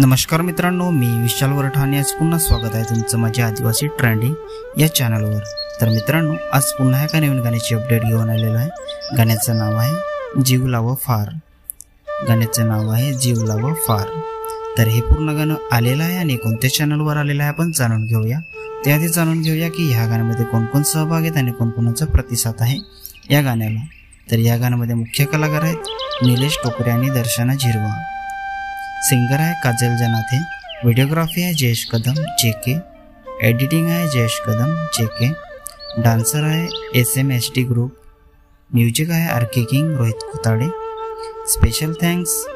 नमस्कार मित्रांनो, मी विशाल वरठाणे। आज पुन्हा स्वागत आहे तुमचं माझ्या आदिवासी ट्रेंडिंग या चॅनलवर। तर मित्रांनो, आज पुन्हा एका नवीन गाण्याची अपडेट घेऊन आलेलो आहे। गाण्याचं नाव आहे जीव लाव फार। गाण्याचं नाव आहे जीव लाव फार। तर हे पूर्ण गाणं आलेलं आहे आणि कोणत्या चॅनलवर आलेलं आहे आपण जाणून घेऊया। त्याआधी जाणून घेऊया की ह्या गाण्यामध्ये कोण कोण सहभागी आहेत आणि कोण कोणाचा प्रतिसाद आहे या गाण्याला। तर या गाण्यामध्ये मुख्य कलाकार आहेत निलेश टोकरे आणि दर्शना झिरवा। सिंगर है काजल जनाथे, वीडियोग्राफी है जयेश कदम जेके, एडिटिंग है जयेश कदम जेके, डांसर है SMHD ग्रुप, म्यूजिक है RK king Rohit Khutade. Special thanks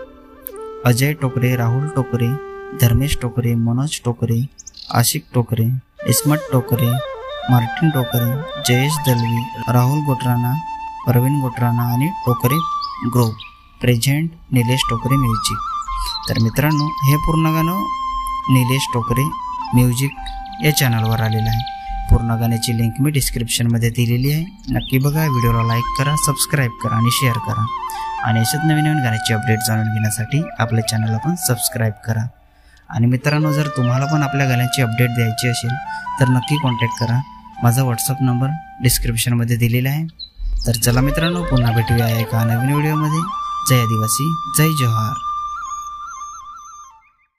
Ajay Tokare, Rahul टोकरे, धर्मेश टोकरे, मनोज टोकरे, आशिक टोकरे, इस्मत टोकरे, मार्टिन टोकरे, जयेश दलवी, राहुल गोटराना, प्रवीण गोटराना आणि टोकरे ग्रुप। प्रेझेंट निलेश टोकरे म्युझिक। तर मित्रांनो, हे पूर्ण गाणं निलेश टोकरे म्युझिक या चॅनलवर आलेलं आहे। पूर्ण गाण्याची लिंक मी डिस्क्रिप्शनमध्ये दिलेली आहे। नक्की बघा, व्हिडिओला लाईक करा, सबस्क्राईब करा आणि शेअर करा। आणि अशाच नवीन नवीन गाण्याची अपडेट जाणून घेण्यासाठी आपल्या चॅनलला पण सबस्क्राईब करा। आणि मित्रांनो, जर तुम्हाला पण आपल्या गाण्याची अपडेट द्यायची असेल तर नक्की कॉन्टॅक्ट करा। माझा व्हॉट्सअप नंबर डिस्क्रिप्शनमध्ये दिलेला आहे। तर चला मित्रांनो, पुन्हा भेटूया एका नवीन व्हिडिओमध्ये। जय आदिवासी, जय जोहार।